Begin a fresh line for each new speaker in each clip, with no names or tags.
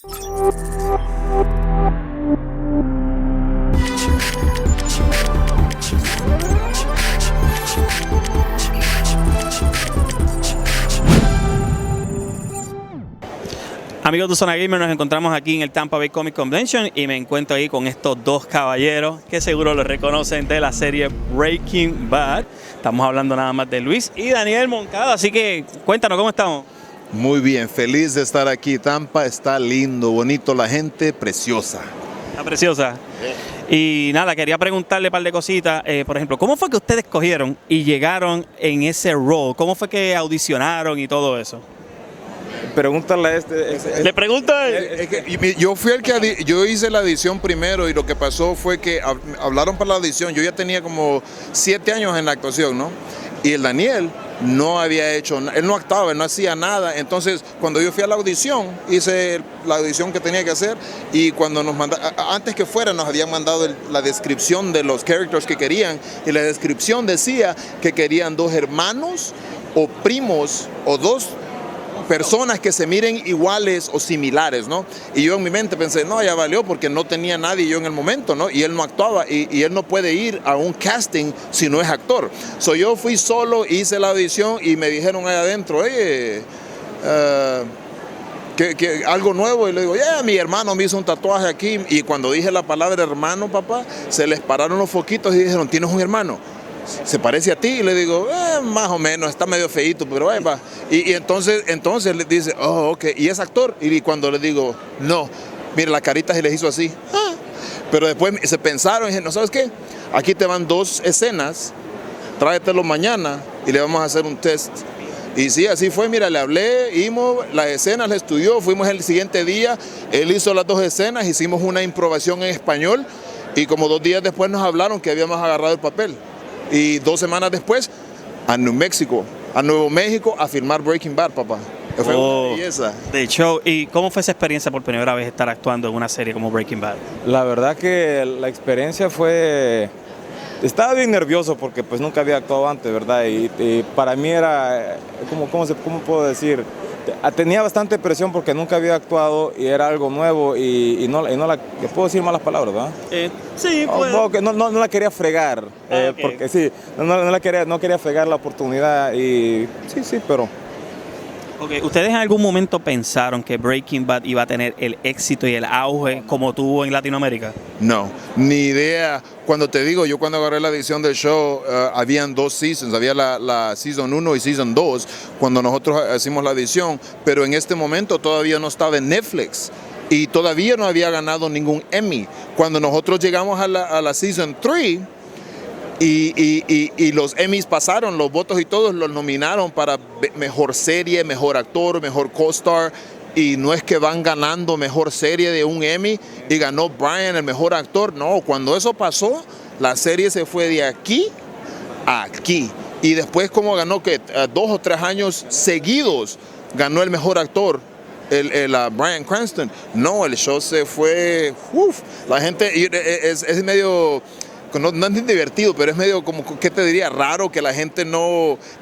Amigos de Zona Gamer, nos encontramos aquí en el Tampa Bay Comic Convention y me encuentro ahí con estos dos caballeros que seguro los reconocen de la serie Breaking Bad. Estamos hablando nada más de Luis y Daniel Moncada, así que cuéntanos cómo estamos.
Muy bien, feliz de estar aquí. Tampa está lindo, bonito, la gente preciosa.
Está preciosa. Y nada, quería preguntarle un par de cositas. Por ejemplo, ¿cómo fue que ustedes cogieron y llegaron en ese rol? ¿Cómo fue que audicionaron y todo eso?
Pregúntale a
Le pregunta
Yo fui el que yo hice la audición primero y lo que pasó fue que hablaron para la audición. Yo ya tenía como 7 años en la actuación, ¿no? Y el Daniel no había hecho, él no actuaba, él no hacía nada. Entonces, cuando yo fui a la audición, hice la audición que tenía que hacer y cuando nos mandaron, antes que fuera, nos habían mandado la descripción de los characters que querían y la descripción decía que querían 2 hermanos o primos o 2 personas que se miren iguales o similares, ¿no? Y yo en mi mente pensé, no, ya valió porque no tenía nadie yo en el momento, ¿no? Y él no actuaba y él no puede ir a un casting si no es actor. So yo fui solo, hice la audición y me dijeron ahí adentro, oye, que algo nuevo. Y le digo, mi hermano me hizo un tatuaje aquí. Y cuando dije la palabra hermano, papá, se les pararon los foquitos y dijeron, ¿tienes un hermano? ¿Se parece a ti? Y le digo, más o menos, está medio feíto, pero va. Y entonces le dice, oh, ok, ¿y es actor? Y cuando le digo, no, mira, la carita se les hizo así. Pero después se pensaron y dijeron, ¿no sabes qué? Aquí te van 2 escenas, tráetelo mañana y le vamos a hacer un test. Y sí, así fue, mira, le hablé, hicimos las escenas, le estudió, fuimos el siguiente día, él hizo las 2 escenas, hicimos una improvisación en español y como 2 días después nos hablaron que habíamos agarrado el papel. Y 2 semanas después, a Nuevo México, a filmar Breaking Bad, papá. Fue una belleza.
De hecho, ¿y cómo fue esa experiencia por primera vez estar actuando en una serie como Breaking Bad?
La verdad que la experiencia fue... Estaba bien nervioso porque pues nunca había actuado antes, ¿verdad? Y para mí era, ¿cómo puedo decir? Tenía bastante presión porque nunca había actuado y era algo nuevo y no la puedo decir malas palabras, ¿verdad?
Sí, pues.
No la quería fregar,
Okay.
porque sí, no quería fregar la oportunidad y sí, pero...
Okay. ¿Ustedes en algún momento pensaron que Breaking Bad iba a tener el éxito y el auge como tuvo en Latinoamérica?
No, ni idea. Cuando te digo, yo cuando agarré la edición del show, habían 2 seasons, había la Season 1 y Season 2, cuando nosotros hicimos la edición, pero en este momento todavía no estaba en Netflix y todavía no había ganado ningún Emmy. Cuando nosotros llegamos a la Season 3, y los Emmys pasaron, los votos y todos los nominaron para mejor serie, mejor actor, mejor co-star. Y no es que van ganando mejor serie de un Emmy y ganó Brian el mejor actor. No, cuando eso pasó, la serie se fue de aquí a aquí. Y después como ganó que 2 o 3 años seguidos ganó el mejor actor. Bryan Cranston. No, el show se fue. La gente es medio. No es divertido, pero es medio como, ¿qué te diría? Raro que la gente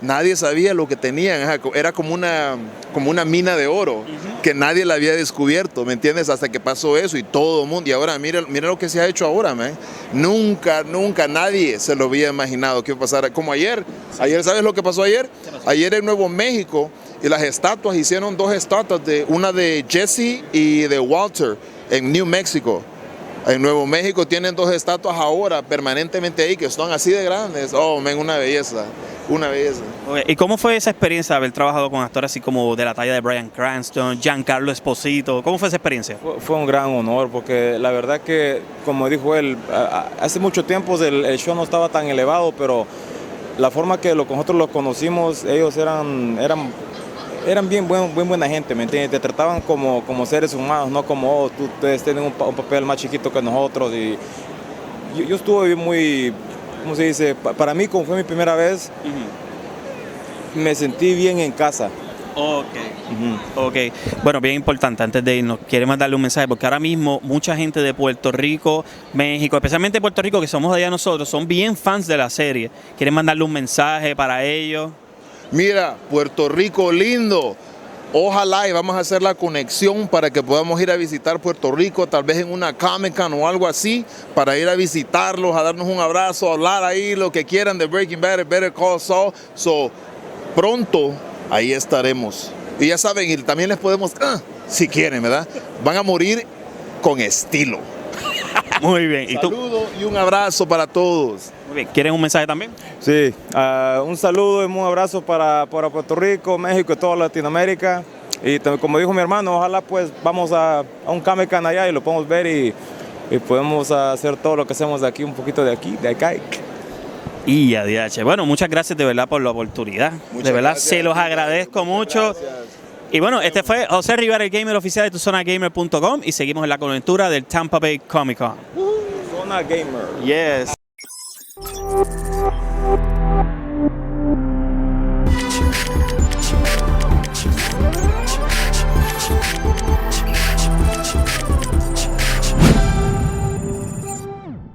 nadie sabía lo que tenían. Era como una mina de oro que nadie la había descubierto, ¿me entiendes? Hasta que pasó eso y todo el mundo. Y ahora mira lo que se ha hecho ahora, man. Nunca nadie se lo había imaginado que iba a pasar. Como ayer, ¿sabes lo que pasó ayer? Ayer en Nuevo México y las estatuas, hicieron 2 estatuas, una de Jesse y de Walter en New Mexico. En Nuevo México tienen 2 estatuas ahora permanentemente ahí que son así de grandes. Oh, men, una belleza, una belleza.
Okay. ¿Y cómo fue esa experiencia de haber trabajado con actores así como de la talla de Bryan Cranston, Giancarlo Esposito? ¿Cómo fue esa experiencia?
Fue un gran honor porque la verdad que, como dijo él, hace mucho tiempo el show no estaba tan elevado, pero la forma que nosotros los conocimos, ellos eran bien buena gente, ¿me entiendes? Te trataban como seres humanos, no como, ustedes tienen un papel más chiquito que nosotros. Y yo estuve muy, ¿cómo se dice? Para mí, como fue mi primera vez, me sentí bien en casa.
Ok. Bueno, bien importante, antes de irnos, queremos darle un mensaje, porque ahora mismo mucha gente de Puerto Rico, México, especialmente Puerto Rico, que somos de allá nosotros, son bien fans de la serie. ¿Quieren mandarle un mensaje para ellos?
Mira, Puerto Rico lindo, Ojalá y vamos a hacer la conexión para que podamos ir a visitar Puerto Rico, tal vez en una Comic-Con o algo así, para ir a visitarlos, a darnos un abrazo, a hablar ahí lo que quieran de Breaking Bad, Better Call Saul. So, pronto ahí estaremos. Y ya saben, y también les podemos, si quieren, ¿verdad? Van a morir con estilo.
Muy bien. ¿Y tú?
Saludos y un abrazo para todos.
Muy bien. ¿Quieren un mensaje también?
Sí, un saludo y un abrazo para Puerto Rico, México y toda Latinoamérica. Y como dijo mi hermano, ojalá pues vamos a un Comic-Con allá y lo podemos ver y podemos hacer todo lo que hacemos de aquí, un poquito de aquí, de acá.
Y ADH. Bueno, muchas gracias de verdad por la oportunidad. De verdad, se los agradezco mucho. Y bueno, este fue José Rivera, el gamer oficial de TuZonaGamer.com, y seguimos en la cobertura del Tampa Bay Comic Con.
Zona Gamer.
Yes.